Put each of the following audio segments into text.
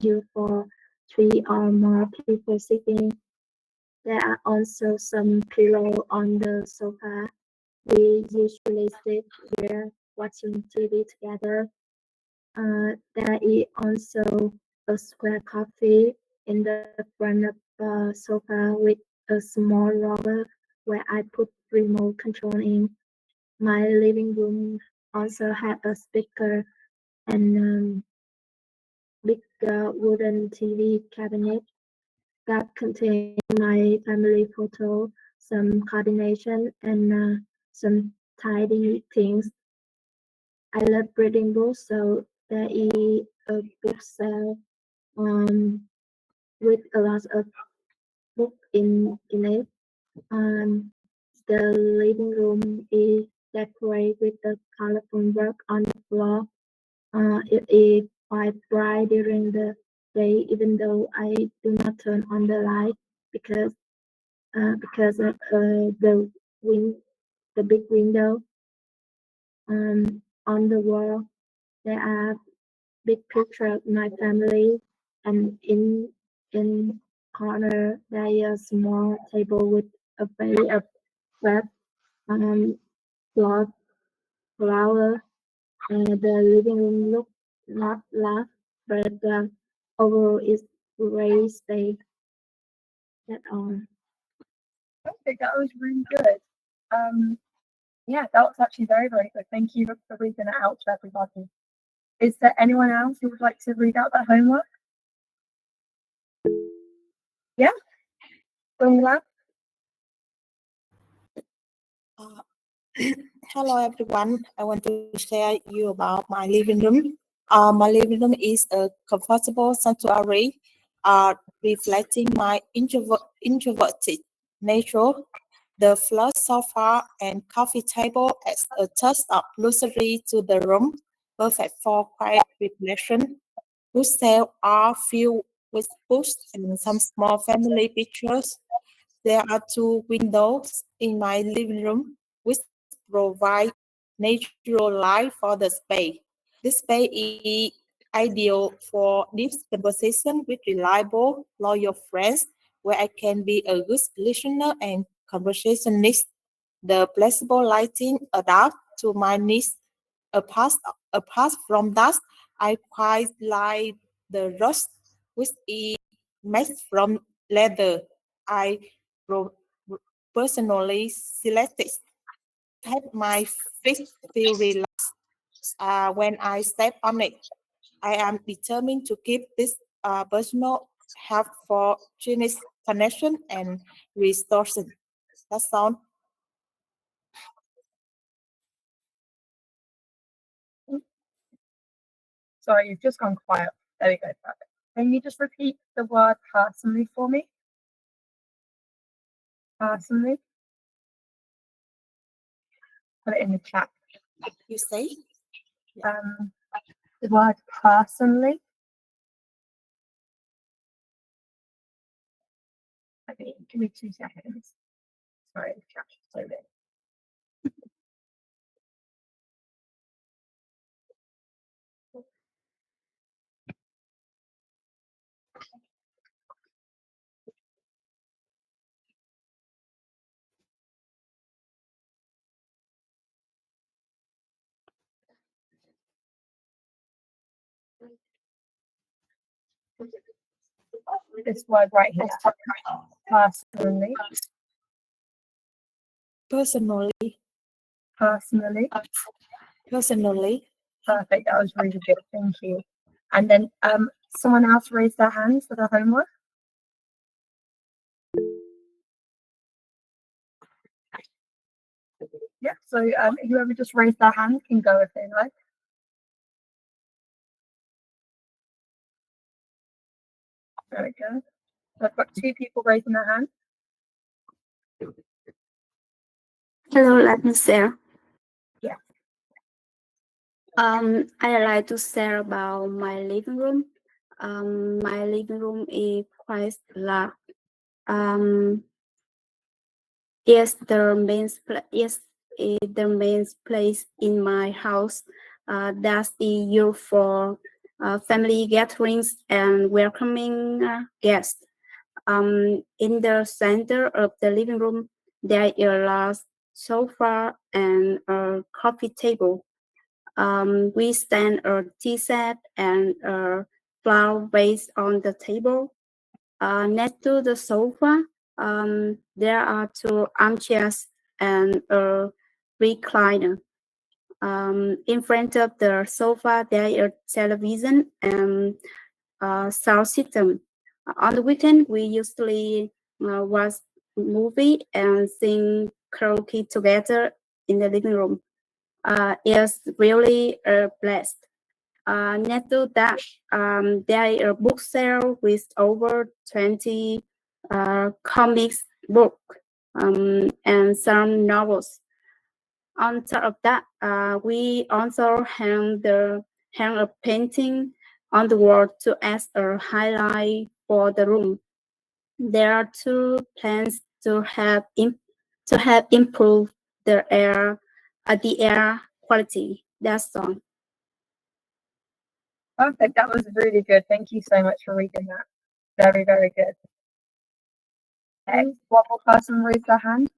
used for three or more people sitting. There are also some pillows on the sofa. We usually sit here watching TV together. There is also a square coffee in the front of the sofa with a small roller where I put remote control in. My living room also has a speaker and big wooden TV cabinet that contains my family photo, some coordination, and some tidy things. I love reading books, so there is a bookshelf with a lot of books in it. Um, the living room is decorated with the colorful rug on the floor. It is quite bright during the day, even though I do not turn on the light because because of win the big window on the wall. There are big picture of my family, and in corner there is a small table with a vase of red um flower flower. The living room look not large, but overall is very safe. That's all. Okay, that was really good. Yeah, that was actually very, very good. Thank you for reading it out to everybody. Is there anyone else who would like to read out their homework? Yeah, Dongla? Hello everyone. I want to share you about my living room. My living room is a comfortable sanctuary, reflecting my introverted nature. The flat sofa and coffee table adds a touch of luxury to the room, perfect for quiet reflection. Bookshelves are filled with books and some small family pictures. There are two windows in my living room, which provide natural light for the space. This space is ideal for deep conversation with reliable, loyal friends, where I can be a good listener and conversationalist. The flexible lighting adapt to my needs. Apart, apart from that, I quite like the rust, which is made from leather. I pro- personally selected help my feet feel relaxed when I step on it. I am determined to keep this personal help for genius connection and restoration. That's all. Sorry, you've just gone quiet. There we go. Perfect. Can you just repeat the word personally for me? Personally? Put it in the chat. You say? The word personally. Okay, give me 2 seconds. Sorry, the chat's so big. This word right here. Personally. Personally. Personally. Personally. Perfect. That was really good. Thank you. And then someone else raised their hand for the homework. Yeah. So whoever just raised their hand can go if they like. There we go. So I've got 2 people raising their hand. Hello, let me share. Yeah. I like to share about my living room. My living room is quite large. Yes, the main place in my house that is used for family gatherings, and welcoming guests. In the center of the living room, there is a large sofa and a coffee table. We stand a tea set and a flower vase on the table. Next to the sofa, there are two armchairs and a recliner. In front of the sofa, there is a television and sound system. On the weekend, we usually watch movie and sing karaoke together in the living room. It's really a blast. Next to that, there is a bookshelf with over 20 comics book and some novels. On top of that, we also hang a painting on the wall to add a highlight for the room. There are two plans to help improve the air quality. That's all. Perfect. That was really good. Thank you so much for reading that. Very, very good. Next, one more person raised their hand.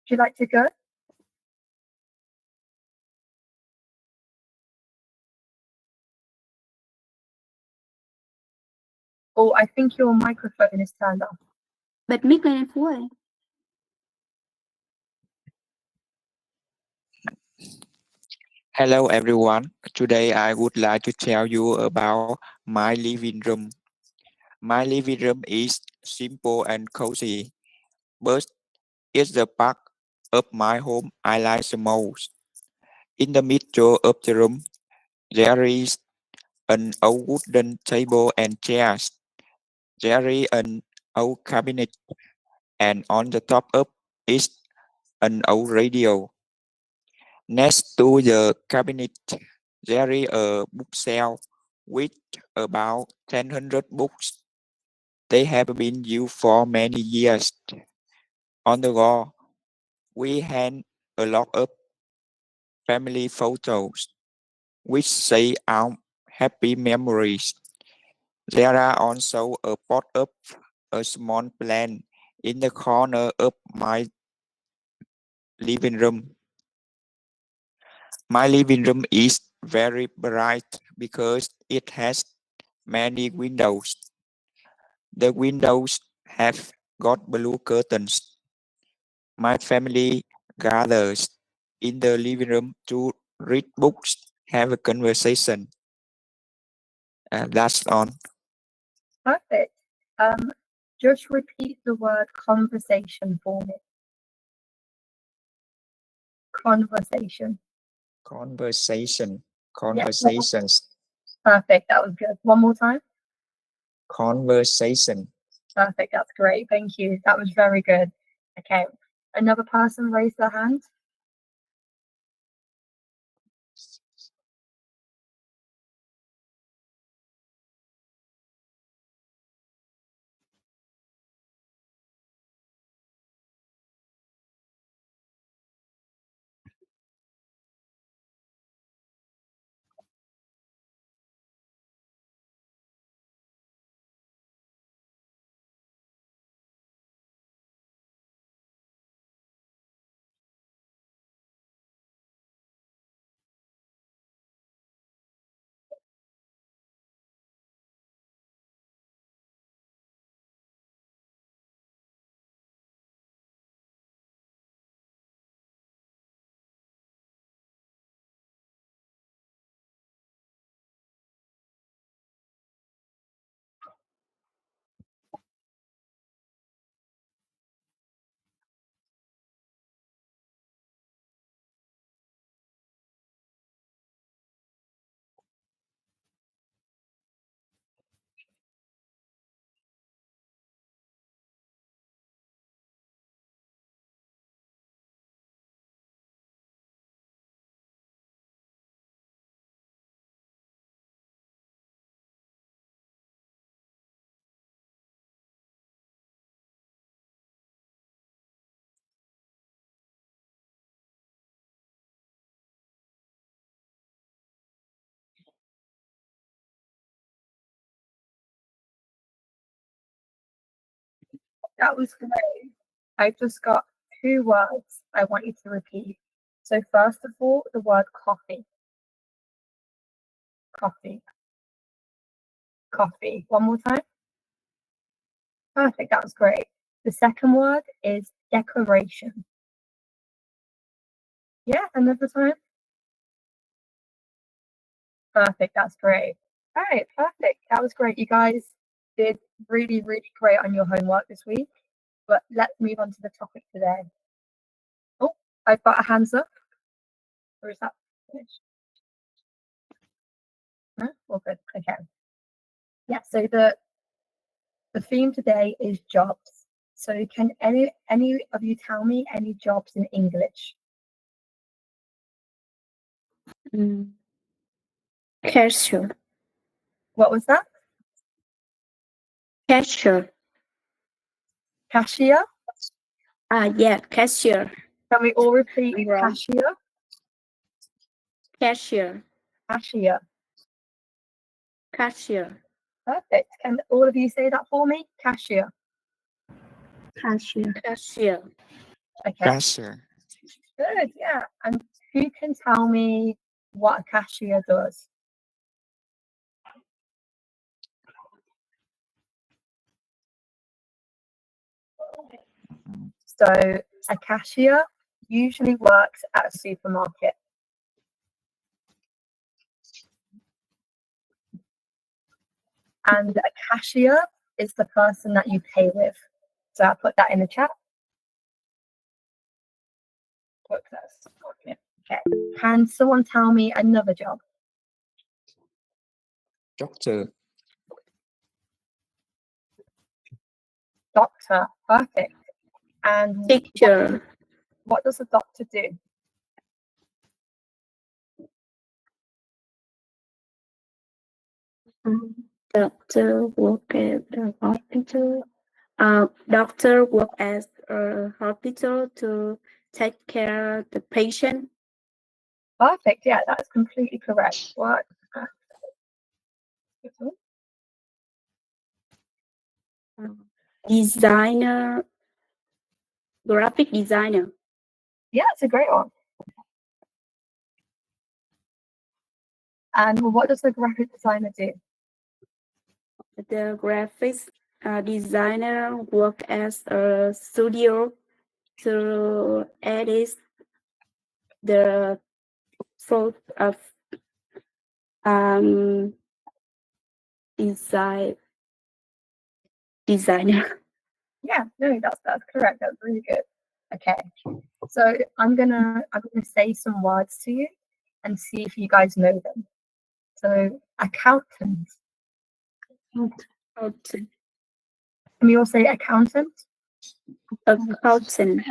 Would you like to go? Oh, I think your microphone is turned off. Bật mic lên em Phú ơi. Hello everyone. Today I would like to tell you about my living room. My living room is simple and cozy, but it's the part of my home I like the most. In the middle of the room, there is an old wooden table and chairs. There is an old cabinet, and on the top of it, an old radio. Next to the cabinet, there is a bookshelf with about 1,000 books. They have been used for many years. On the wall, we hang a lot of family photos, which say our happy memories. There are also a pot of a small plant in the corner of my living room. My living room is very bright because it has many windows. The windows have got blue curtains. My family gathers in the living room to read books, have a conversation. That's all. Perfect. Just repeat the word conversation for me. Conversation. Conversation. Yeah. Conversations. Perfect. That was good. One more time. Conversation. Perfect. That's great. Thank you. That was very good. Okay. Another person raised their hand. That was great. I've just got 2 words I want you to repeat. So first of all, the word coffee. Coffee. Coffee. One more time. Perfect. That was great. The second word is decoration. Yeah, another time. Perfect. That's great. All right. Perfect. That was great. You guys did really, really great on your homework this week. But let's move on to the topic today. Oh, I've got a hands up. Or is that finished? No? All good. Okay. Yeah, so the theme today is jobs. So can any of you tell me any jobs in English? Cashier. What was that? Cashier. Cashier? Yeah, cashier. Can we all repeat Right. cashier? Cashier. Cashier. Cashier. Perfect. Can all of you say that for me? Cashier. Cashier. Cashier. Okay. Cashier. Good, yeah. And who can tell me what a cashier does? So a cashier usually works at a supermarket. And a cashier is the person that you pay with. So I'll put that in the chat. Okay. Can someone tell me another job? Doctor. Doctor. Perfect. And Teacher. what does a doctor do? Doctor work at the hospital. Doctor work at a hospital to take care of the patient. Perfect. Yeah, that's completely correct. What? Designer. Graphic designer. Yeah, it's a great one. And what does the graphic designer do? The graphics designer work as a studio to edit the photo of designer. Yeah, no, that's correct. That's really good. Okay. So I'm gonna say some words to you and see if you guys know them. So accountant. Accountant. Can we all say accountant? Accountant.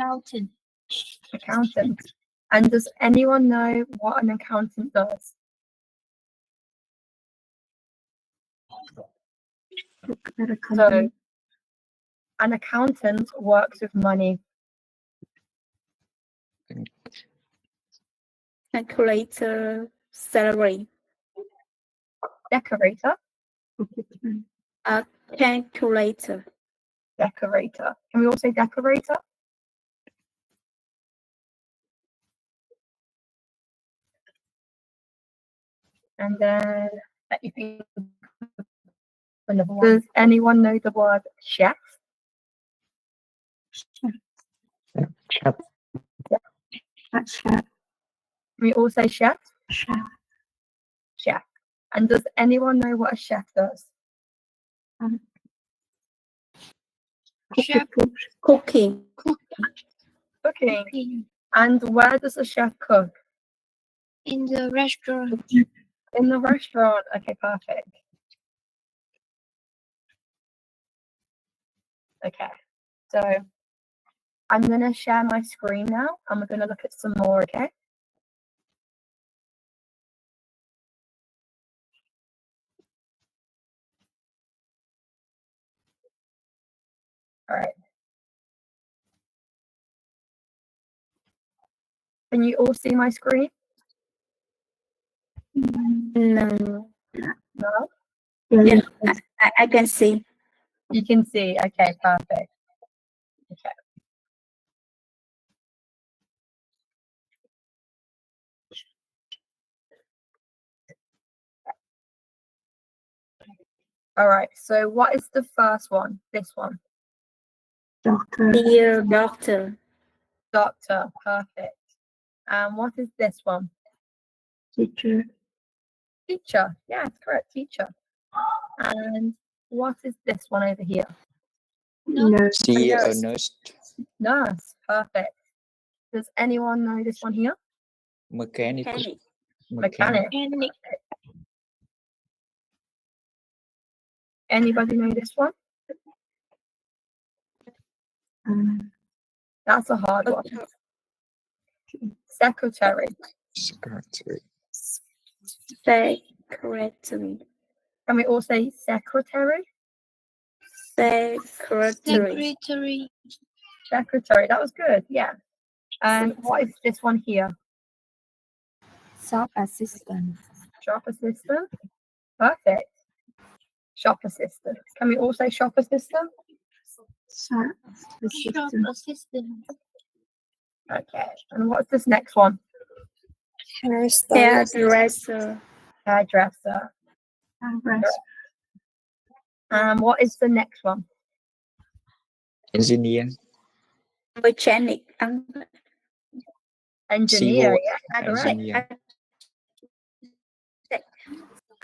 Accountant. And does anyone know what an accountant does? So an accountant works with money. Calculator salary. Decorator. Calculator. Decorator. Can we all say decorator? And then let me think of another one. Does anyone know the word chef? Chef. Chef. Can we all say chef? Chef. Chef. And does anyone know what a chef does? Chef. Cooking. Cooking. And where does a chef cook? In the restaurant. In the restaurant. Okay, perfect. Okay, so I'm gonna share my screen now and we're gonna look at some more, okay? All right. Can you all see my screen? No. No? Yeah, I can see. You can see. Okay, perfect. All right. So what is the first one? This one. Doctor. Dear doctor. Doctor. Perfect. And what is this one? Teacher. Teacher. Yeah, it's correct. Teacher. And what is this one over here? Nurse. She a nurse. nurse. Nurse. Perfect. Does anyone know this one here? Mechanic. Mechanic. Anybody know this one? That's a hard one. Secretary. Secretary. Secretary. Can we all say secretary? Secretary. Secretary. That was good. Yeah. And what is this one here? Shop assistant. Shop assistant. Perfect. Shop assistant. Can we all say shop assistant? Shop assistant. Okay. And what's this next one? Hairdresser. Hairdresser. Hairdresser. And what is the next one? Engineer. Mechanic. Engineer. Civil Yeah, correct. engineer.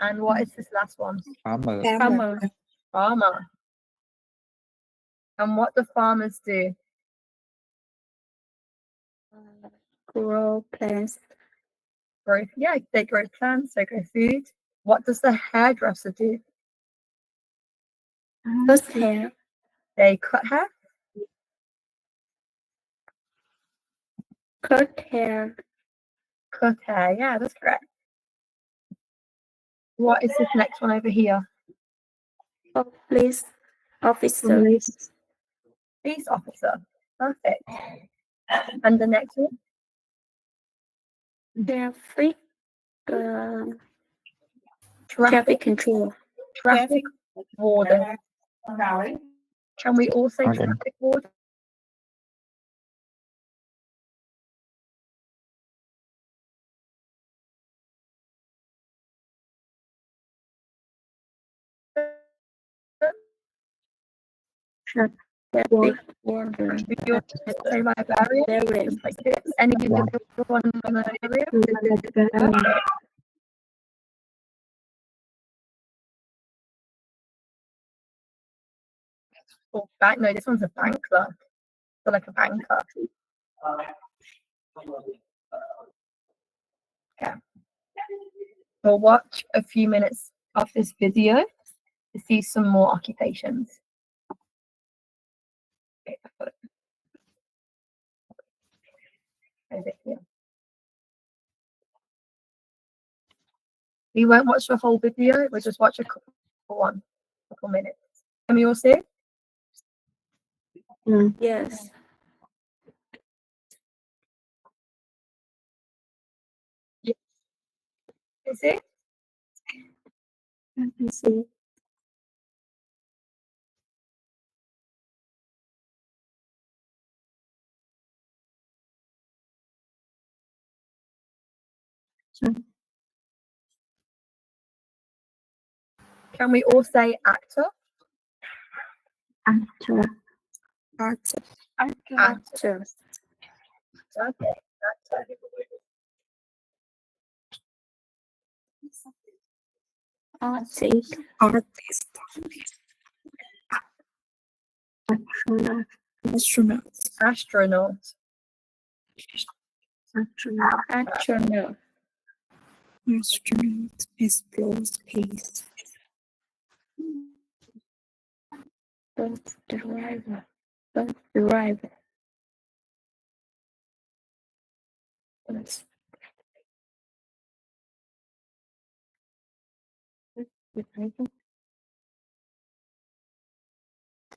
And what is this last one? Farmer. Farmer. Farmer. And what do farmers do? Grow plants. Grow. Yeah, they grow plants, they grow food. What does the hairdresser do? Cut hair. They cut hair. Cut hair. Cut hair. Yeah, that's correct. What is this next one over here? Police officer. Police officer. Perfect. And the next one? Traffic. Traffic Traffic control. Traffic warden. Can we all say Warden. traffic warden? Traffic warden. We all say librarian. Just like this. Anyone in the area? Perfect. Oh, bank. No, this one's a bank clerk. So like a banker. Yeah. We'll watch a few minutes of this video to see some more occupations. Okay, I've got it. Where is it here? We won't watch the whole video. We'll just watch a couple minutes. Can we all see it? Yes. Can you see it? I can see. Can we all say actor? Actor. Actor. Okay, actor. Artist. Astronaut. Astronaut. Astronaut. Explores space. Bus driver. Bus driver. Bus driver.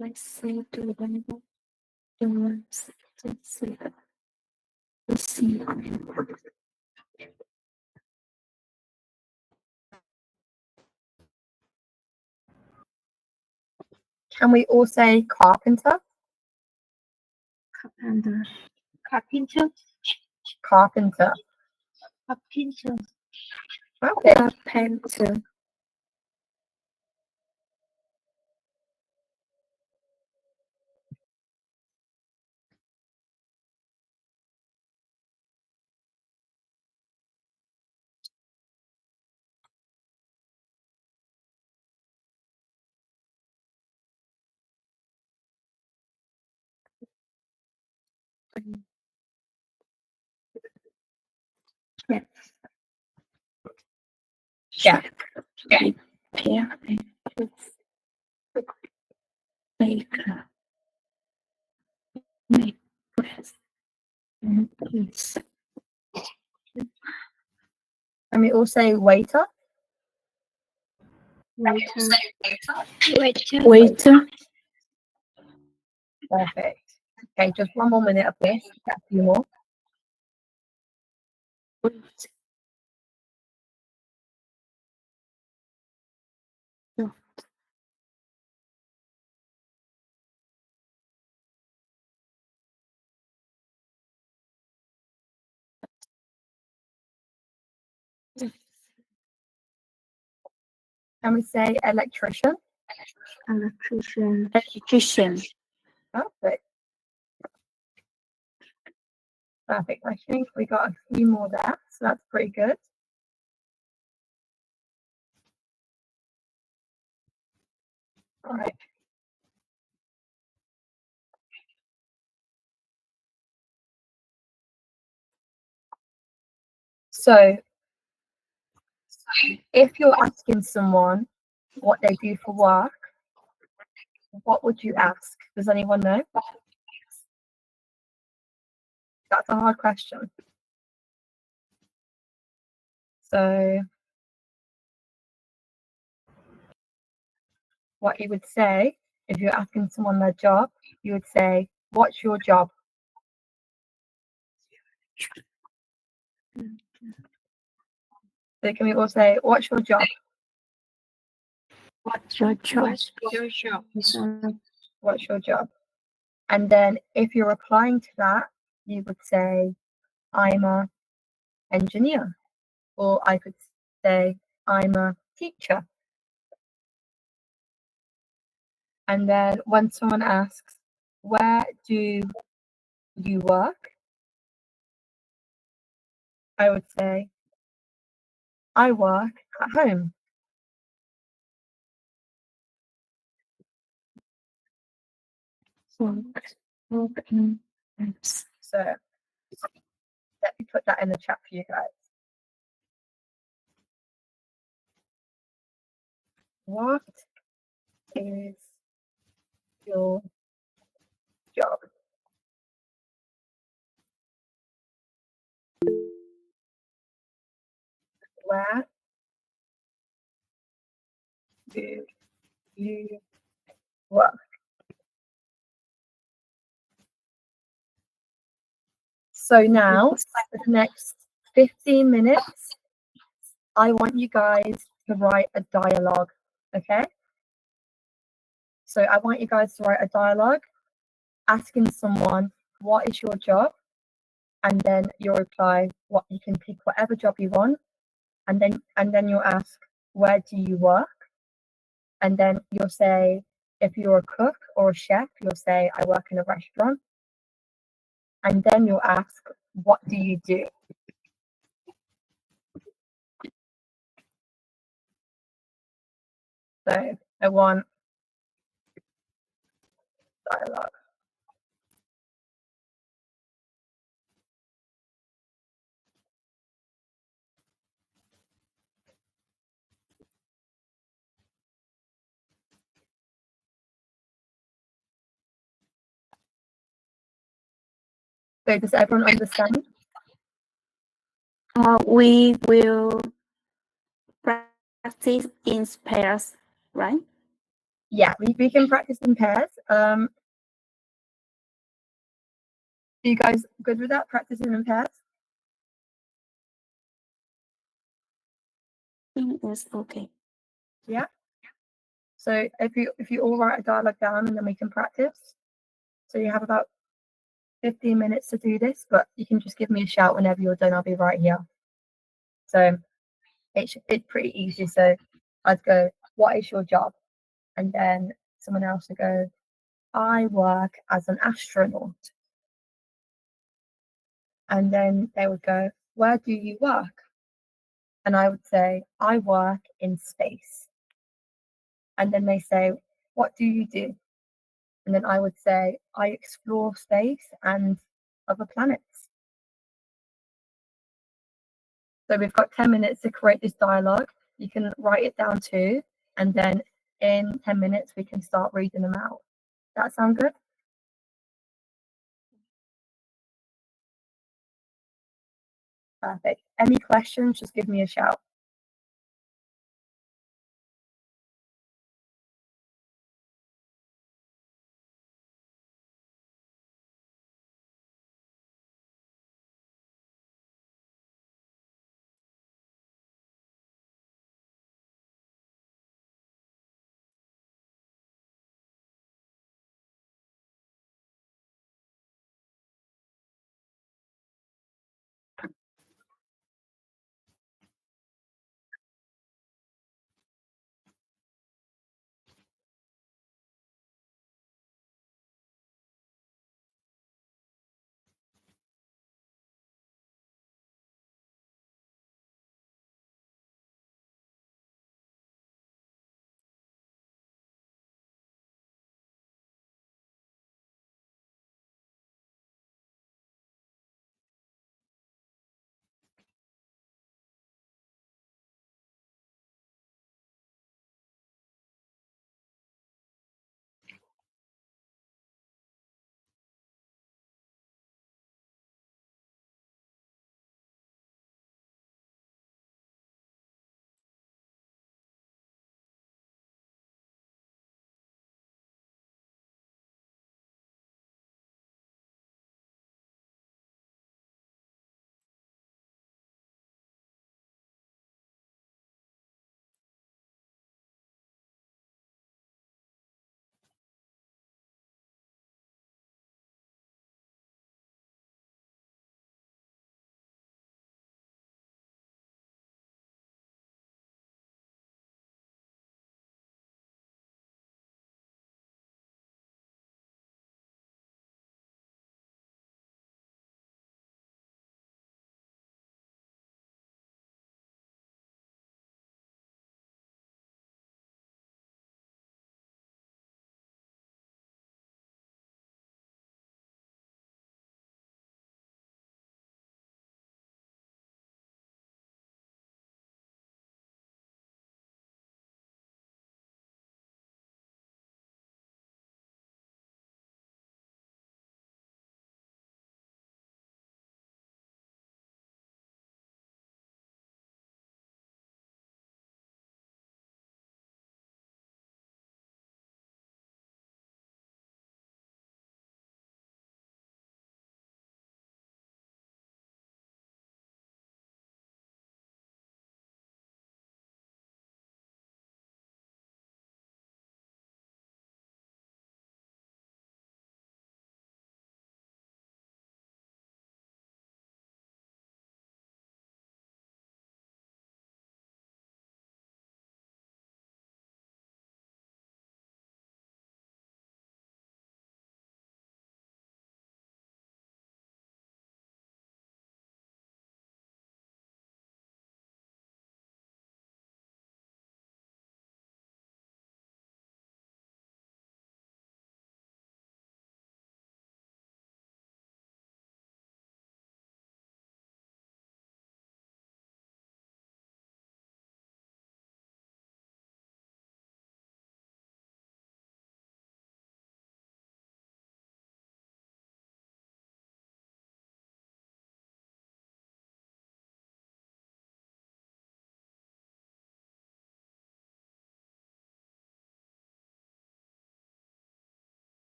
Let's see the Bible. Let's see. Let's see. Can we all say carpenter? Carpenter. Carpenter. Carpenter. Okay. Carpenter. Yes. Chef. Prepare and make make bread and cheese. And we all say waiter. Waiter. Waiter. Perfect. Okay, just one more minute of this. Get a few more. Can we say electrician? Electrician. Electrician. Perfect. Perfect. I think we got a few more there, so that's pretty good. All right. So if you're asking someone what they do for work, what would you ask? Does anyone know? That's a hard question. So what you would say if you're asking someone their job, you would say, "What's your job?" So can we all say, "What's your job?" What's your choice? What's your job? And then if you're replying to that, you would say, "I'm a engineer," or I could say, "I'm a teacher." And then when someone asks, "Where do you work?" I would say, "I work at home." So let me put that in the chat for you guys. What is your job? Where do you work? So now, for the next 15 minutes, I want you guys to write a dialogue, okay? So I want you guys to write a dialogue asking someone, "What is your job?" And then you'll reply, "What you can pick whatever job you want." And then you'll ask, "Where do you work?" And then you'll say, if you're a cook or a chef, you'll say, "I work in a restaurant." And then you'll ask, "What do you do?" So I want dialogue. So does everyone understand? We will practice in pairs, right? Yeah, we can practice in pairs. Are you guys good with that? Practicing in pairs? It's okay. Yeah. So if you all write a dialogue down and then we can practice. So you have about 15 minutes to do this, but you can just give me a shout whenever you're done. I'll be right here. So it's pretty easy. So I'd go, "What is your job?" And then someone else would go, "I work as an astronaut." And then they would go, "Where do you work?" And I would say, "I work in space." And then they say, "What do you do?" And then I would say, "I explore space and other planets. So we've got 10 minutes to create this dialogue. You can write it down too, and then in 10 minutes we can start reading them out. That sound good? Perfect. Any questions, just give me a shout.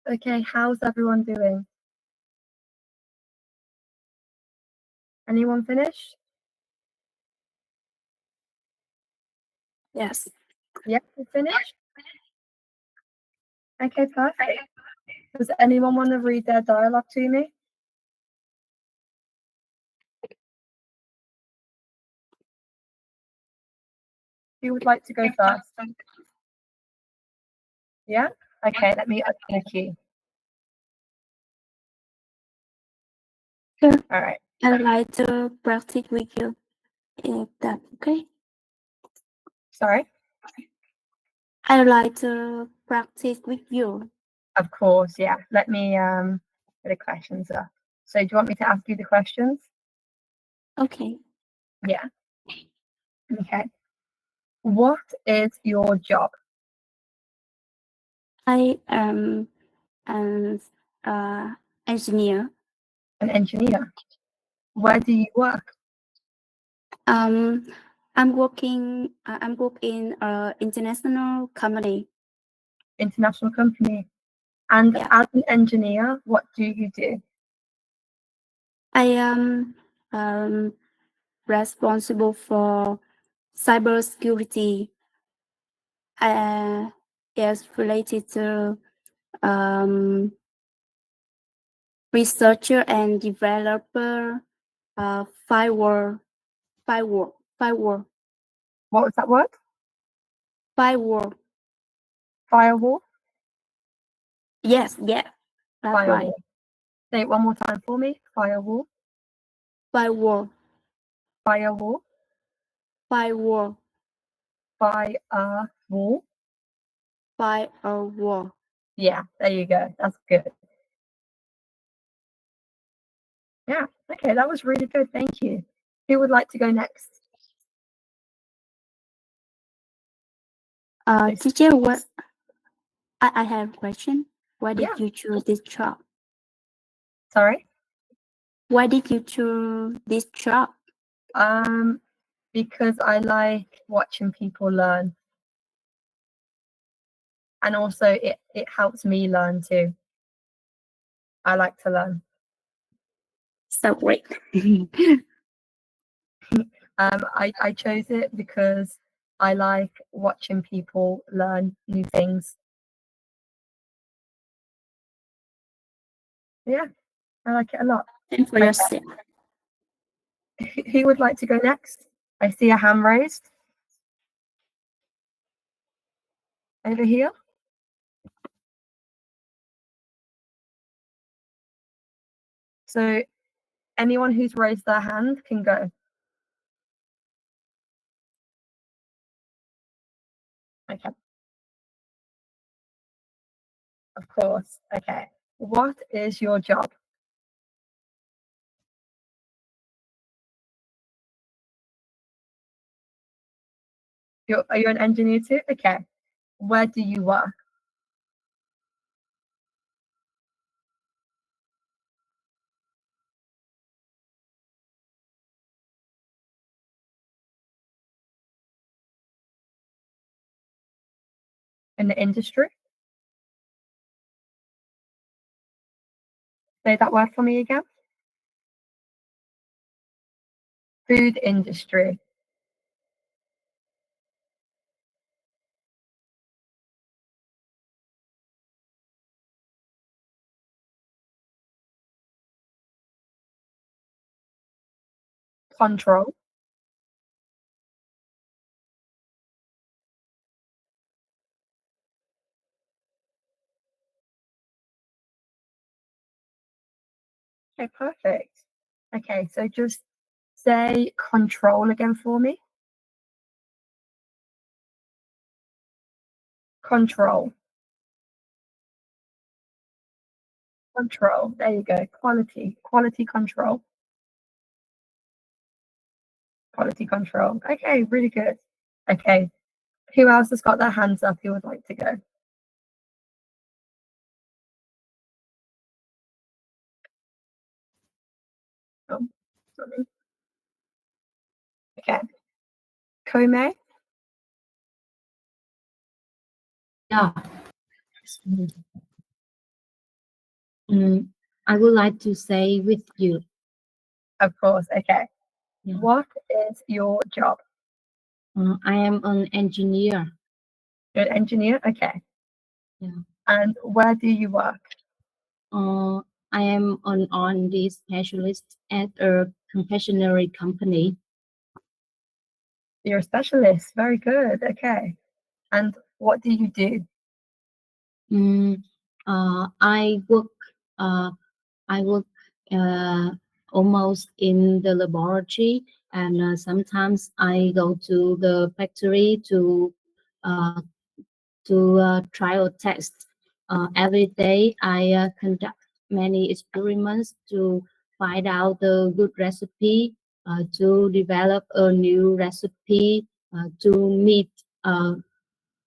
Okay, how's everyone doing? Anyone finished? Yes. Yes, you finished? Okay, perfect. Does anyone want to read their dialogue to me? Who would like to go first? Yeah? Okay, let me open the key. Sure. All right. I'd like to practice with you. Is that okay? Sorry? I'd like to practice with you. Of course, yeah. Let me put the questions up. So do you want me to ask you the questions? Okay. Yeah. Okay. What is your job? I am an engineer. An engineer. Where do you work? Um, I'm working. I'm work in international company. International company. And Yeah. as an engineer, what do you do? I am responsible for cybersecurity. Is related to um, researcher and developer. Firewall. What was that word? Firewall. Firewall? Yes, yeah, that's right. Firewall. Say it one more time for me. Firewall. Firewall. Firewall. Firewall. Firewall. Firewall. Yeah, there you go. That's good. Yeah, okay, that was really good. Thank you. Who would like to go next? Teacher, what I have a question. Why did Yeah. you choose this job? Sorry? Why did you choose this job? Because I like watching people learn. And also it helps me learn too. I like to learn. So great. I chose it because I like watching people learn new things. Yeah, I like it a lot. And for Okay. yourself. Who would like to go next? I see a hand raised. Over here. So anyone who's raised their hand can go. Okay. Of course. Okay. What is your job? Are you an engineer too? Okay. Where do you work? In the industry? Say that word for me again. Food industry. Control. Okay, perfect. Okay, so just say control again for me. Control. Control. There you go. Quality. Quality control. Quality control. Okay, really good. Okay. Who else has got their hands up who would like to go? Oh, sorry. Okay. Kome? Yeah. I would like to say with you. Of course. Okay. Yeah. What is your job? I am an engineer. You're an engineer? Okay. Yeah. And where do you work? I am an R&D specialist at a confectionery company. You're a specialist. Very good. Okay. And what do you do? I work. I work almost in the laboratory, and sometimes I go to the factory uh, to trial test. Every day, I conduct many experiments to find out the good recipe, to develop a new recipe to meet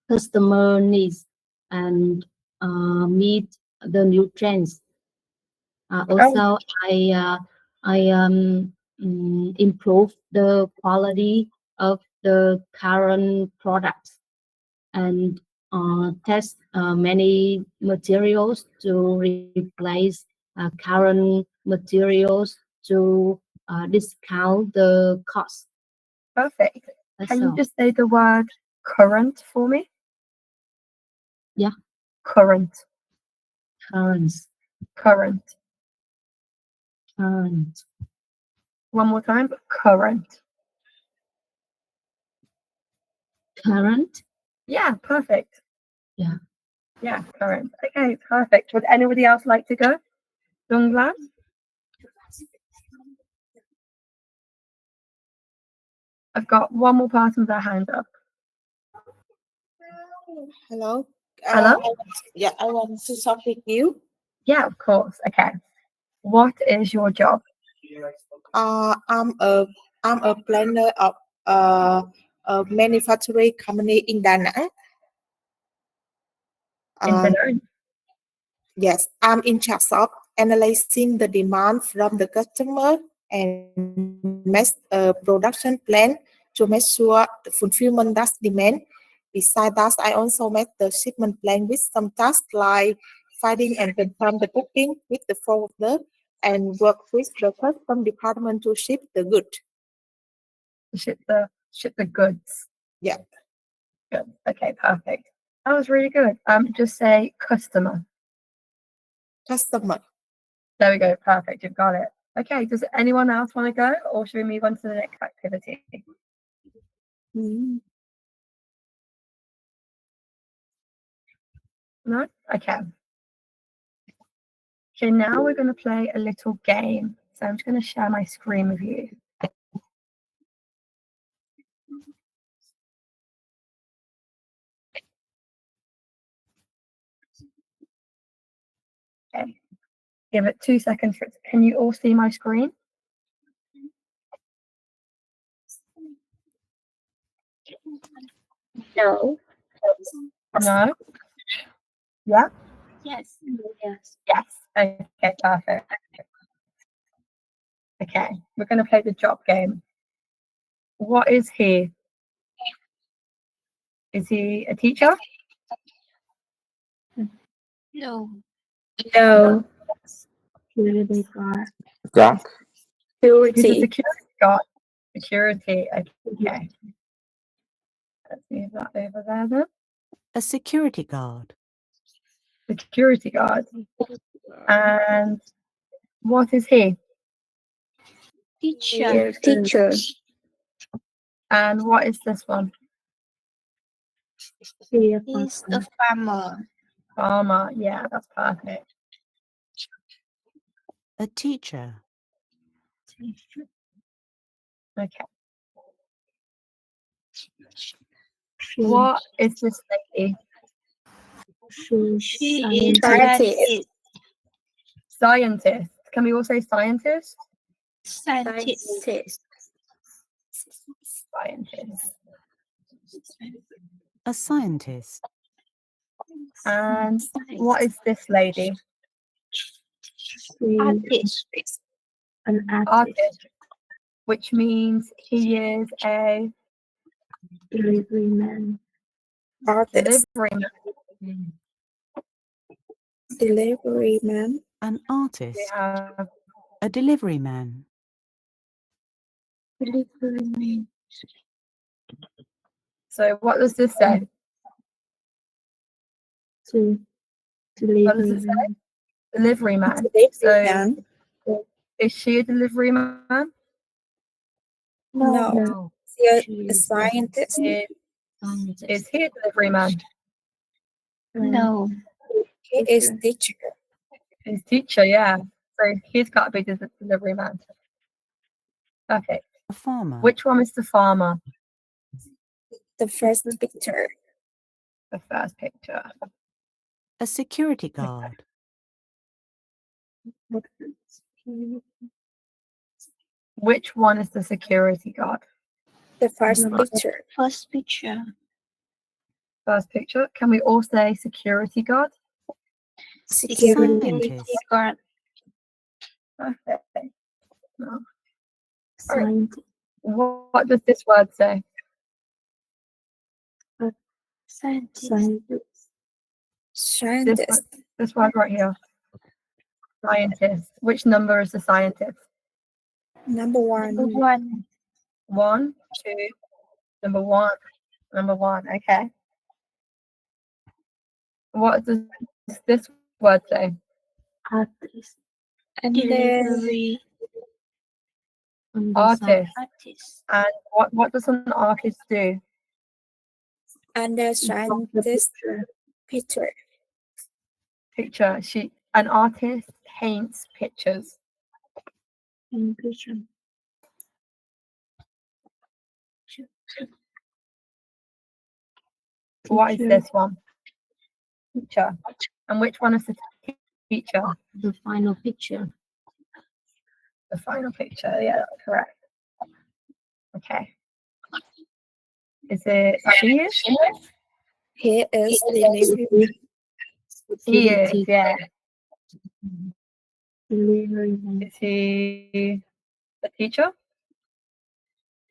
customer needs and meet the new trends. Also, I improve the quality of the current products and test many materials to replace current materials to discount the cost. Perfect. That's Can you all. just say the word current for me? Yeah. Current. Currents. Current. Current. One more time. Current. Current. Yeah, perfect. Yeah. Yeah, current. Okay, perfect. Would anybody else like to go? Donglan? I've got one more person with their hand up. Hello. Hello? I want to talk with you. Yeah, of course. Okay. What is your job? I'm a planner of a manufacturing company in Da Nang. In Da Nang? Yes, I'm in charge of analyzing the demand from the customer and make a production plan to make sure the fulfillment that demand. Besides that, I also make the shipment plan with some tasks like finding and confirm the booking with the forwarder and work with the custom department to ship the good. Ship the goods. Yeah. Good. Okay, perfect. That was really good. Just say customer. Customer. There we go. Perfect. You've got it. Okay. Does anyone else want to go, or should we move on to the next activity? No? Okay. So now we're going to play a little game. So I'm just going to share my screen with you. Okay. Give it 2 seconds. Can you all see my screen? No. No? Yeah? Yes. Yes. Yes. Okay, perfect. Okay, we're going to play the job game. What is he? Is he a teacher? No. No. Security guard. Clock. He's a Security. security guard. Security. Okay. Let's move that over there then. A security guard. Security guard. And what is he? Teacher. Teacher. And what is this one? He's a farmer. Farmer. Yeah, that's perfect. A teacher. Okay. What is this lady? She is Scientist. Scientist. Can we all say scientist? Scientist. Scientist. A scientist. And what is this lady? Artist. An artist. Artist. Which means he is a Delivery man. Artist. delivery man. Delivery man. An We artist. have A delivery man. Delivery. so what does this say? To What does delivery it say? man. Delivery man. Delivery So man. is she a delivery man? No. No. You're a scientist. Is he a delivery man? No. He is teacher. His teacher, yeah. So he's got to be the delivery man. Perfect. A farmer. Which one is the farmer? The first picture. The first picture. A security guard. Which one is the security guard? The first picture. First picture. First picture. Can we all say security guard? Security. Scientist. Guard. Perfect. No. Scientist. What does this word say? Scientist. Scientist. Scientist. This word right here. Scientist. Which number is the scientist? Number one. Number one. 1, 2, number one. Number one. Okay. What does this word say? Artist. And then Delivery Artist. artist. And what does an artist do? under scientist picture. Picture. An artist paints pictures. Picture. What is this one? Picture. And which one is the teacher? The final picture. The final picture. Yeah, that's correct. Okay. Is it she is? He is delivery. He is, yeah. Delivery man. Is he a teacher?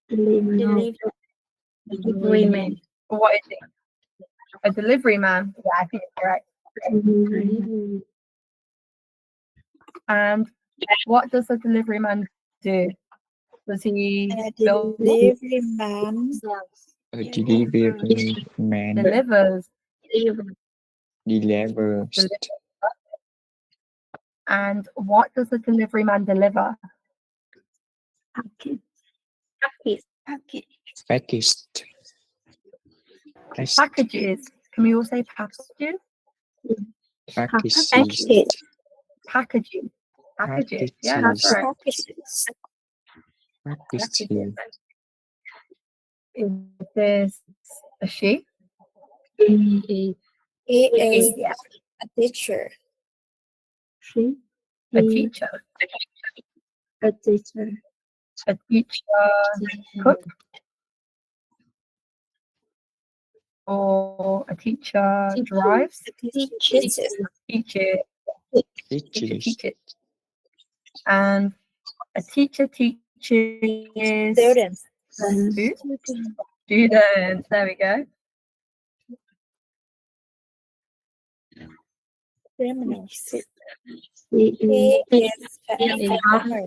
Delivery man. Or what is he? A delivery man? Yeah, I think it's correct. Delivery. And what does a delivery man do? Does he A build? delivery man. A delivery man Delivers. delivers And what does a delivery man deliver? Package. Package. packaged Packages. Can we all say packages? packages Packages. Packages. Yeah, that's right. Packages. packages Is this a she? He is Yeah. a teacher. She. A teacher. A teacher. A teacher cook? Or a teacher drives? Teaches. Teacher teaches teaches. And a teacher teaches Students. who? Students. There we go. Criminals. He He is is a farmer.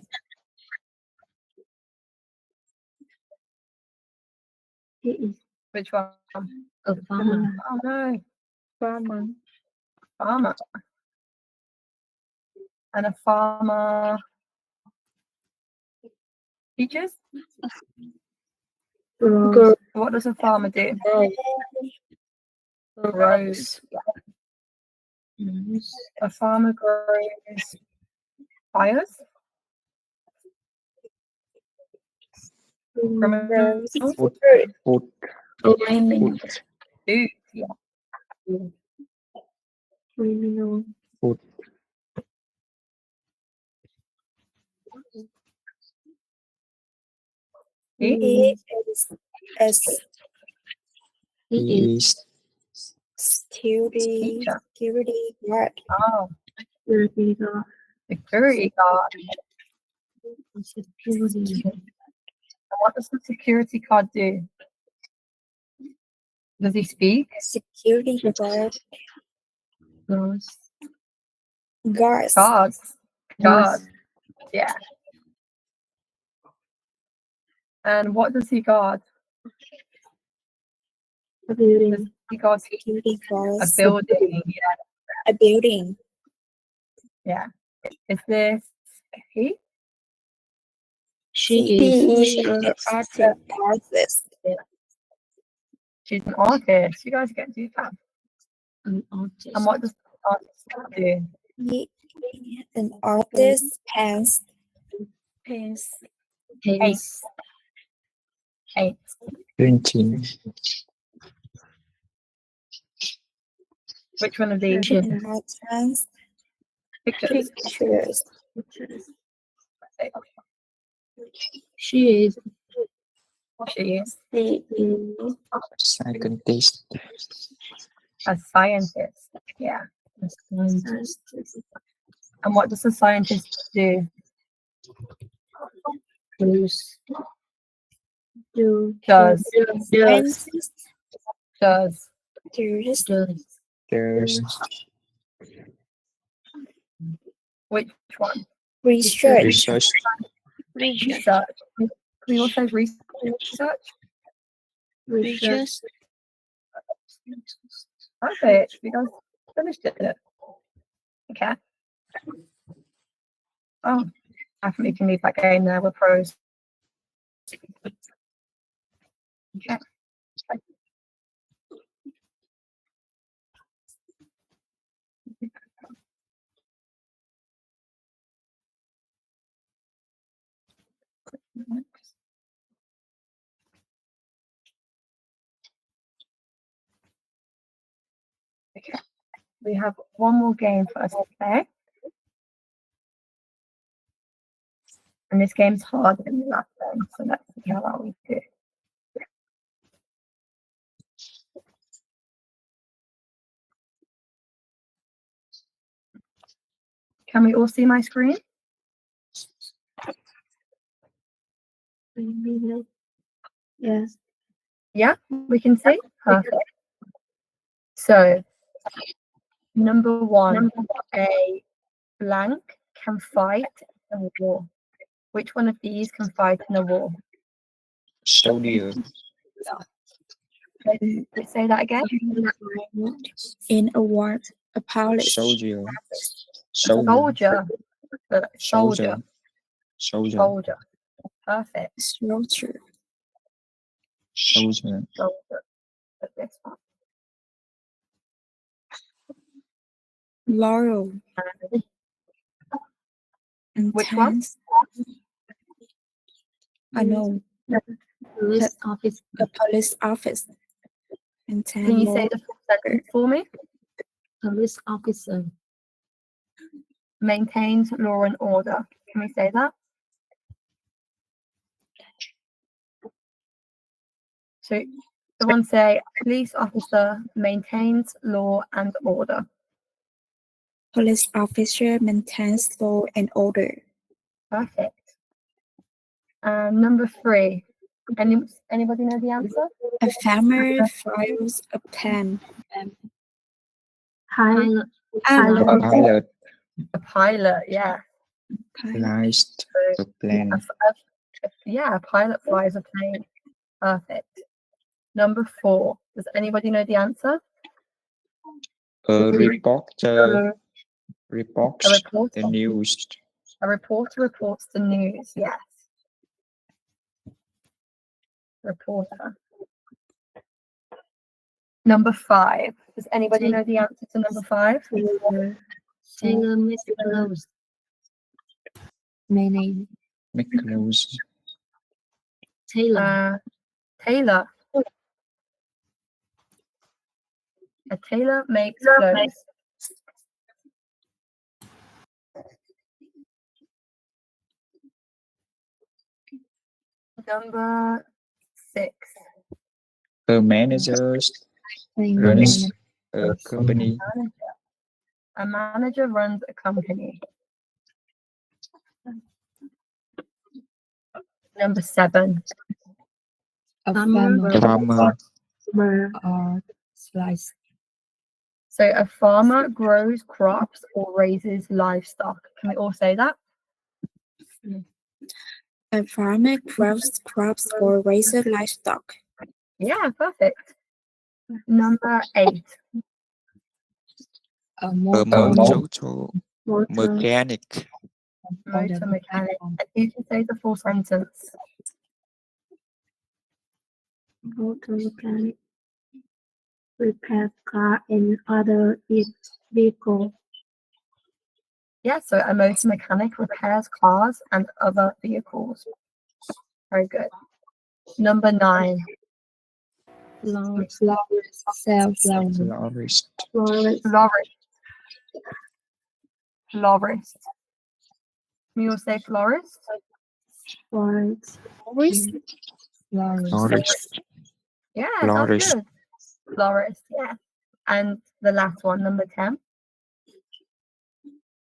he is Which one? a farmer. Oh no. Farmer. Farmer. And a farmer teaches? Grows. What does a farmer do? Grows. A farmer grows fires? Criminals? Grows food Women. Food. Yeah. Criminal. food He He is a He is security teacher. guard. Oh, security guard. security guard. Security. And what does the security guard do? Does he speak? Security guard Grows. Guards. Guards. Guards. Yeah. And what does he guard? A building. Does he guard Security a guards. building? Yeah. A building. Yeah. Is this he? She is is an an artist. She's an artist. You guys get to do that. An artist. And what does the artist do? An artist paints. paints. Paints. Paints. Painting. Which one of these? Pictures. Paints. Pictures. Pictures. Pictures. Okay. She is. She is She is Scientist. a scientist. Yeah. A scientist. And what does a scientist do? Does. Does. Scientist. Does. Does. There's Which one? Research. research. Research. Can we all say research? Research. Perfect. You guys finished it. Okay. Oh, I think we can leave that game there. We're pros. Okay. Okay. We have one more game for us to play. And this game's harder than the last one, so let's see how well we do. Can we all see my screen? Yes. Yeah, we can see. Perfect. So, number one, a blank can fight in a war. Which one of these can fight in a war? Soldier. Let's say that again. In a war, a pilot. Soldier. Soldier. Soldier. Soldier. Perfect. Soldier. Soldier. Soldier. Put this one. Laurel. Which one? Intense. I know. Police office. A police office. Can you say the full sentence for me? Police officer. Maintains law and order. Can we say that? So someone say police officer maintains law and order. Police officer maintains law and order. Perfect. Number three. Anybody know the answer? A farmer fires a pen. Pilot. Pilot. A pilot, yeah. Flies a plane. Yeah, a pilot flies a plane. Perfect. Number four. Does anybody know the answer? A reporter reports A reporter. the news. A reporter reports the news. Yes. Reporter. Number five. Does anybody know the answer to number five? Tailor makes clothes. Meaning. Make clothes. Tailor. Tailor. A tailor makes clothes. Number six. A manager runs a company. A manager runs a company. Number seven. A farmer. A farmer Slice. So a farmer grows crops or raises livestock. Can we all say that? A farmer grows crops or raises livestock. Yeah, perfect. Number 8. A motor mechanic. Motor mechanic. And you can say the full sentence. Motor mechanic repair car and other vehicles. Yeah, so a motor mechanic repairs cars and other vehicles. Very good. Number 9. Florist. Florist. Florist. Florist. We will say florist. Florist. Florist. Yeah, that's Florist. good. Florist, yeah. And the last one, number 10.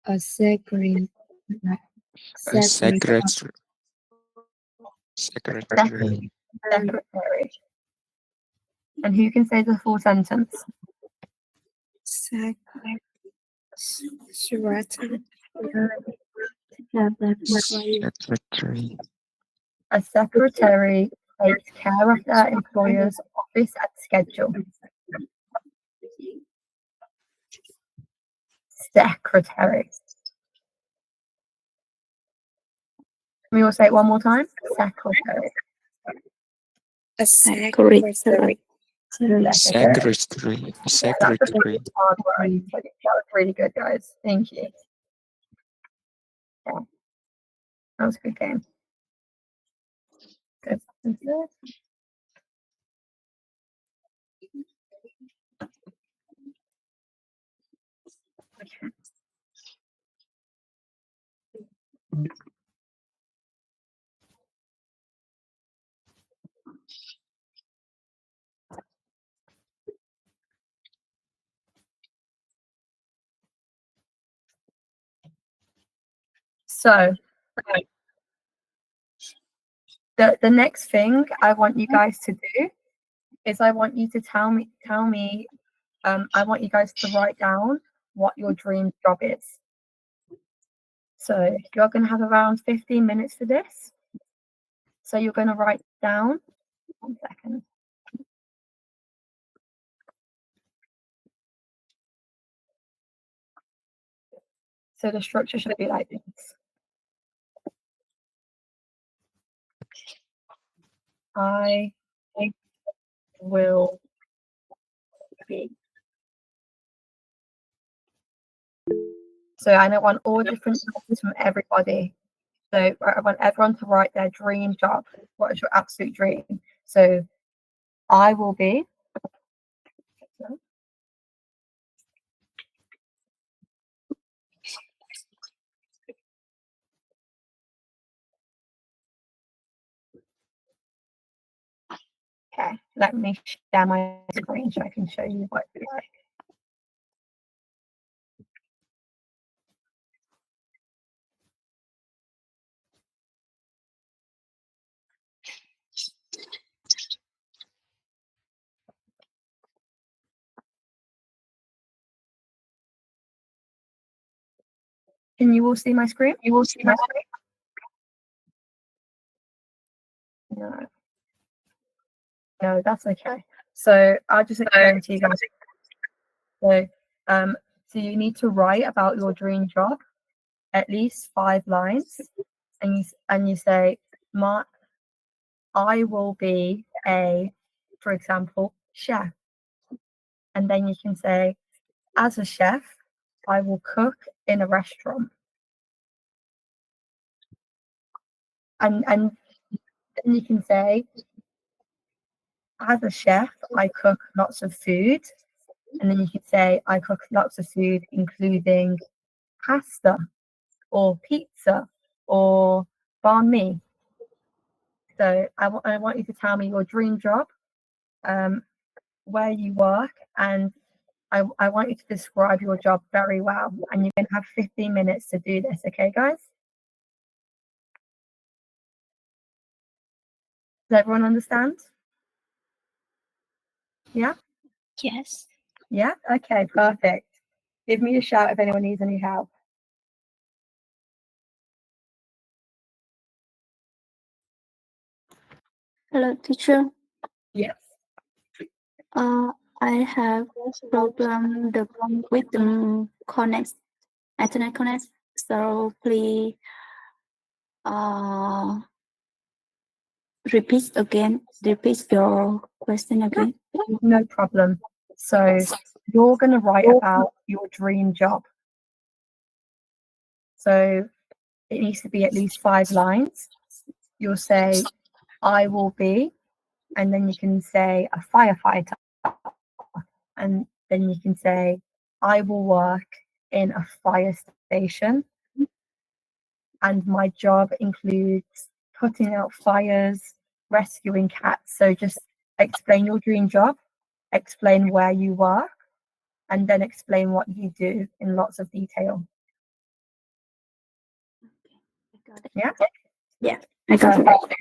A secretary. A secretary. Secretary. Secretary. And who can say the full sentence? Secretary. Secretary. A secretary takes care of their employer's office and schedule. Secretary. We will say it one more time. Secretary. A Secretary. Secretary. That's a Secretary. hard word, but that was really good, guys. Thank you. Yeah. That was a good game. Good. Okay. So the next thing I want you guys to do is I want you to tell me I want you guys to write down what your dream job is. So you're going to have around 15 minutes for this. So you're going to write down, 1 second. So the structure should be like this. I will be. So I want all different jobs from everybody. So I want everyone to write their dream job. What is your absolute dream? So I will be. Okay, let me share my screen so I can show you what it's like. Can you all see my screen? No. No, that's okay. So I'll just explain to you guys. So you need to write about your dream job, at least 5 lines, and you say, I will be a, for example, chef. And then you can say, as a chef, I will cook in a restaurant. And then you can say, as a chef, I cook lots of food. And then you can say, I cook lots of food, including pasta or pizza or banh mi. So I want you to tell me your dream job, where you work, and I want you to describe your job very well. And you're going to have 15 minutes to do this, okay, guys? Does everyone understand? Yeah? Yes. Yeah? Okay, perfect. Give me a shout if anyone needs any help. Hello, teacher. Yes. I have problem with the connect internet connect. So please repeat your question again. No problem. So you're going to write about your dream job. So it needs to be at least 5 lines. You'll say, I will be, and then you can say a firefighter, and then you can say, I will work in a fire station, and my job includes putting out fires, rescuing cats. So just explain your dream job, explain where you work, and then explain what you do in lots of detail. I got it. Yeah? Yeah, I got it. Perfect.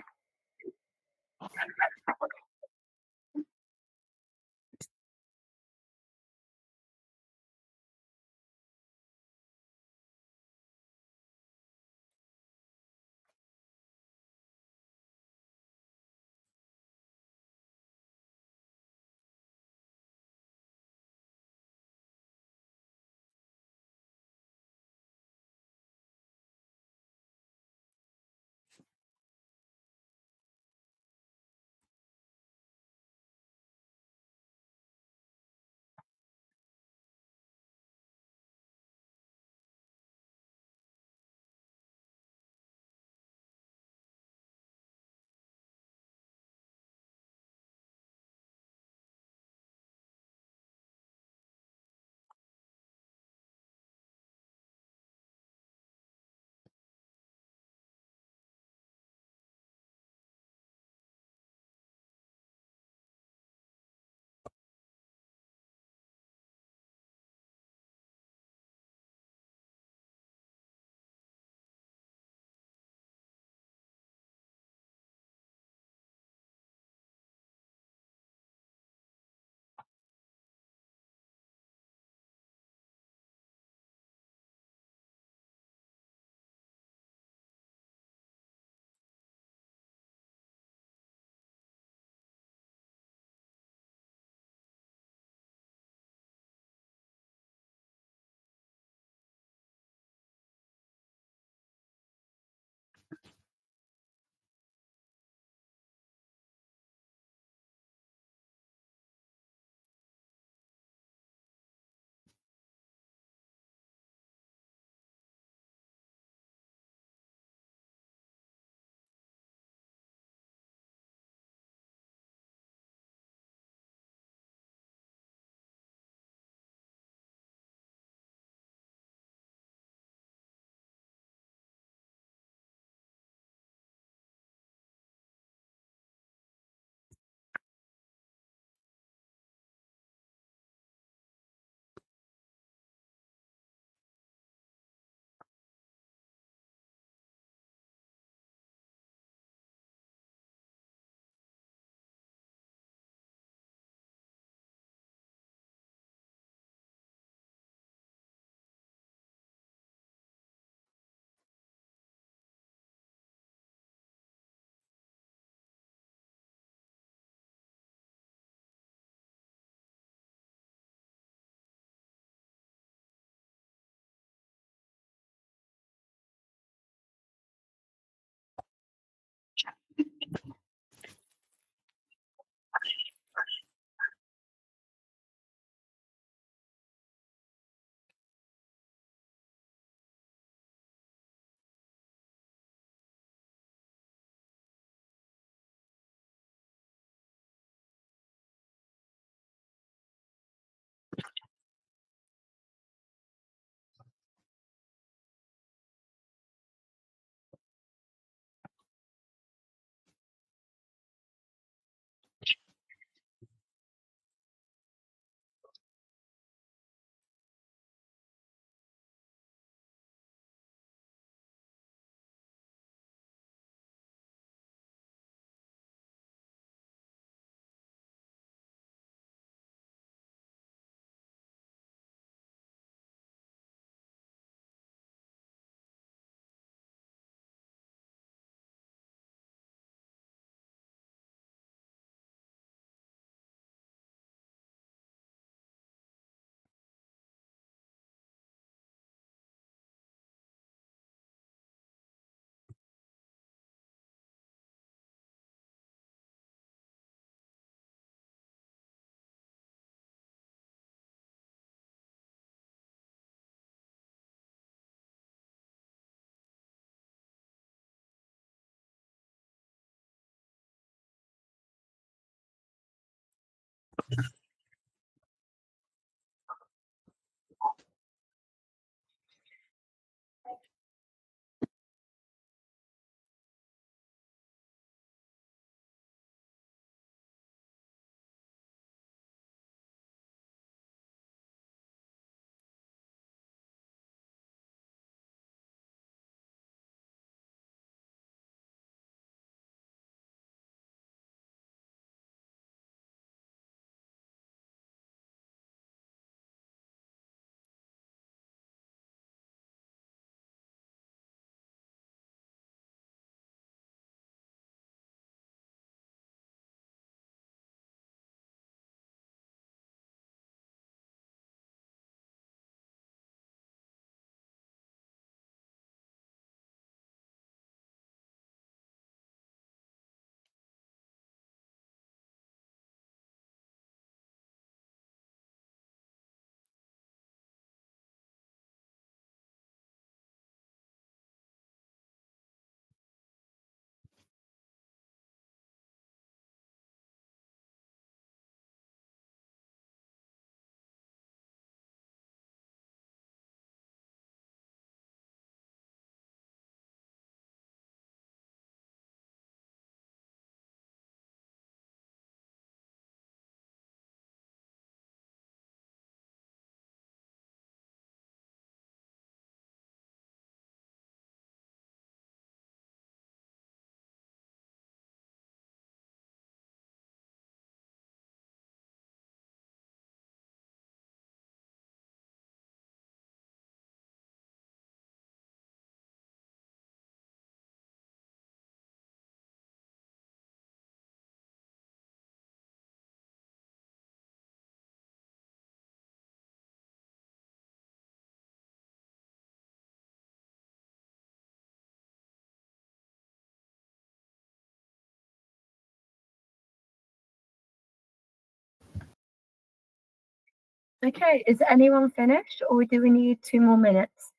Okay, is anyone finished or do we need 2 more minutes?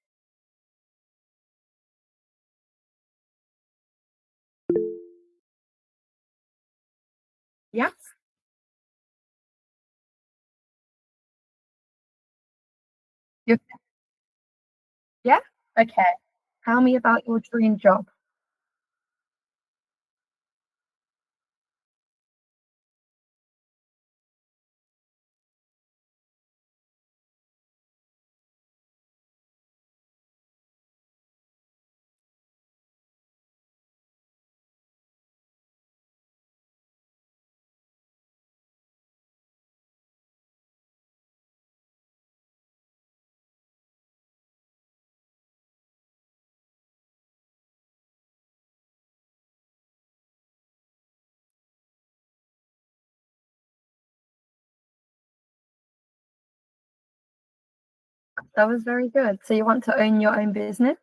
Yes? You Yeah? Okay. Tell me about your dream job. That was very good. So you want to own your own business?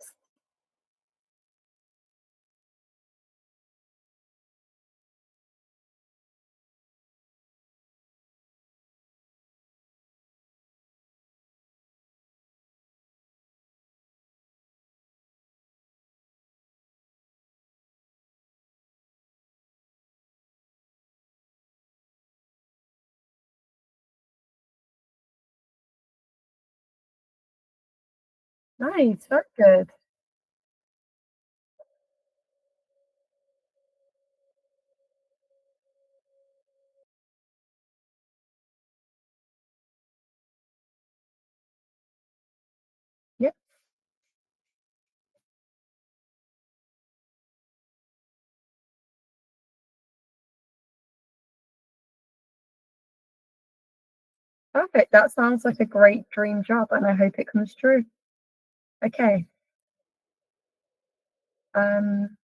Nice, very good. Yep. Perfect. That sounds like a great dream job and I hope it comes true. Okay. Um,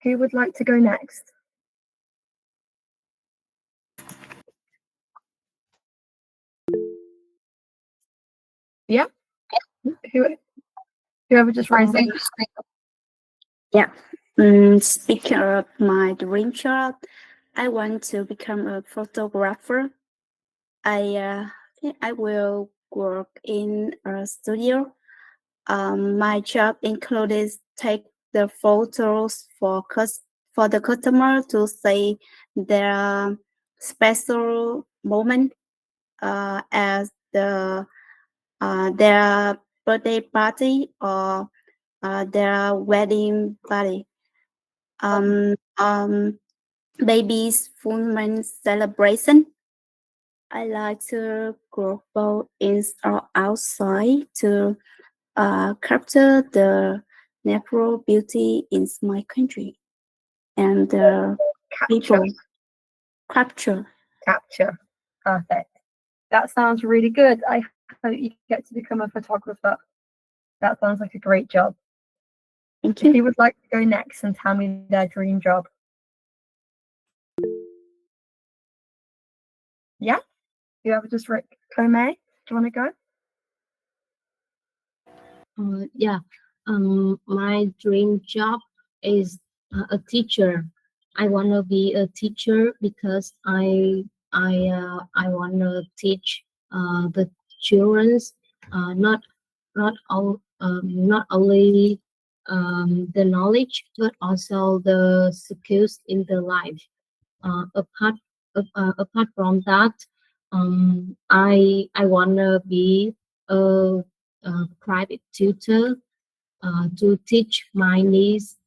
who would like to go next? Yeah? Who whoever just raised their Yeah. Speaking of my dream job, I want to become a photographer. I will work in a studio. My job includes take the photos for the customer to see their special moment as their birthday party or their wedding party. Baby's full moon celebration. I like to grow both in or outside to capture the natural beauty in my country and the Capture. people capture. Capture. Perfect. That sounds really good. I hope you get to become a photographer. That sounds like a great job. Thank If you. you would like to go next and tell me their dream job. Yeah? You ever just wrote Kome? Do you want to go? Yeah. My dream job is a teacher. I want to be a teacher because I want to teach the childrens not only the knowledge but also the skills in the life. Apart from that, I wanna be a private tutor to teach my niece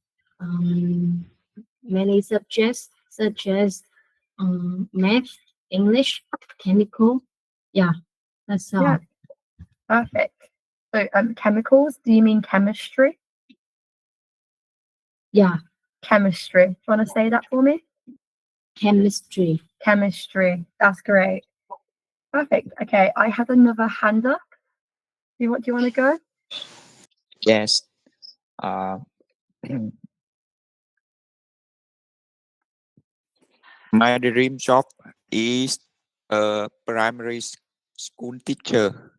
many subjects such as math, English, chemical. Yeah, that's all. Yeah. Perfect. So chemicals, do you mean chemistry? Yeah, Chemistry. Do you want to say that for me? chemistry. Chemistry. That's great. Perfect. Okay, I have another hand up. Do you want to go? Yes. Uh, my dream job is a primary school teacher.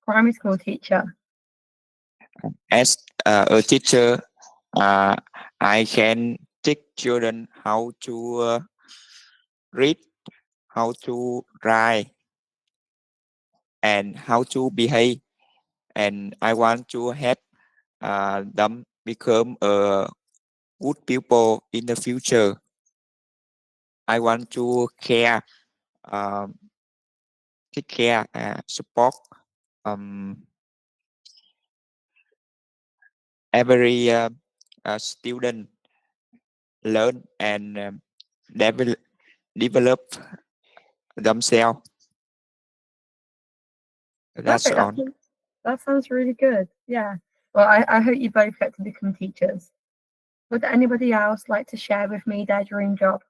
Primary school teacher. As a teacher, uh, I can teach children how to read, how to write, and how to behave. And I want to help them become a good people in the future. I want to care, um, take care, support um, every student learn and develop themselves. That's Perfect. all. That sounds really good. Yeah. Well, I hope you both get to become teachers. Would anybody else like to share with me their dream job?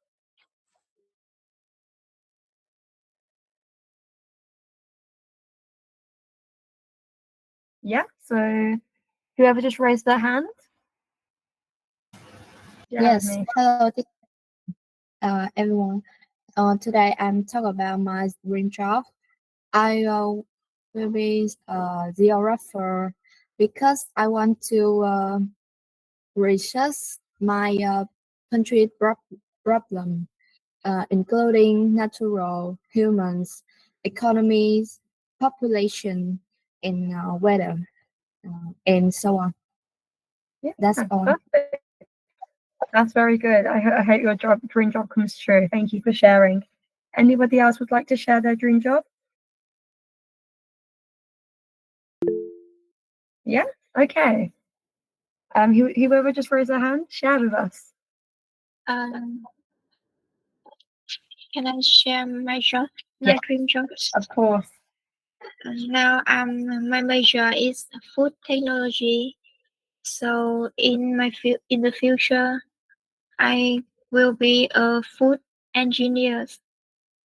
Yeah. So whoever just raised their hand? Yeah, Yes. me. Hello, everyone. Today I'm talking about my dream job. I will be a geographer because I want to research my country problem, including natural, humans, economies, population, and weather, and so on. Yeah, That's all. perfect. That's very good. I hope your dream job comes true. Thank you for sharing. Anybody else would like to share their dream job? Yeah. Okay. Whoever just raised their hand, share with us. Um, can I share my job, Yeah. my dream jobs? Of course. Now, my major is food technology. So in the future, I will be a food engineer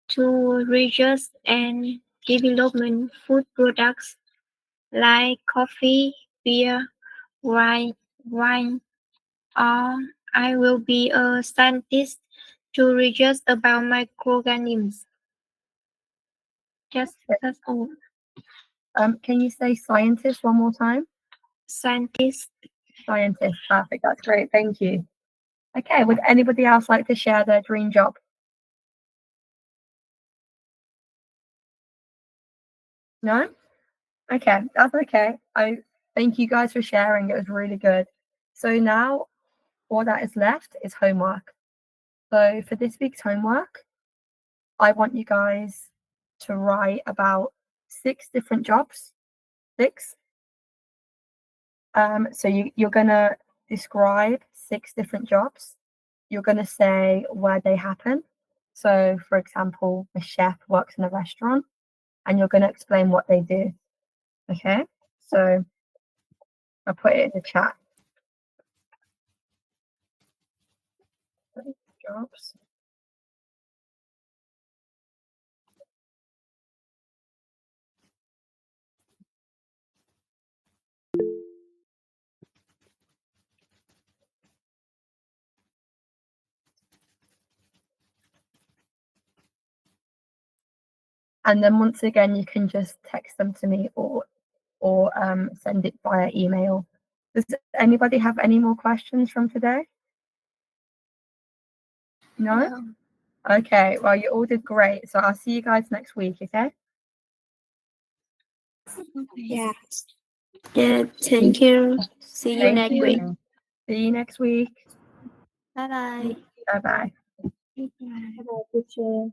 to research and development food products like coffee, beer, wine. Or I will be a scientist to research about microorganisms. That's all. Can you say scientist one more time? Scientist. Scientist. Perfect. That's great. Thank you. Okay. Would anybody else like to share their dream job? No? Okay. That's okay. I thank you guys for sharing. It was really good. So now all that is left is homework. So for this week's homework, I want you guys to write about 6 different jobs. 6. So you're gonna describe 6 different jobs. You're gonna say where they happen. So, for example, a chef works in a restaurant, and you're gonna explain what they do. Okay? So I'll put it in the chat. Jobs. And then once again, you can just text them to me or send it via email. Does anybody have any more questions from today? No? Okay, well, you all did great. So I'll see you guys next week, okay? Yeah. Yeah, thank you. See you Thank next you. week. See you next week. Bye bye. Bye-bye. Have a good day.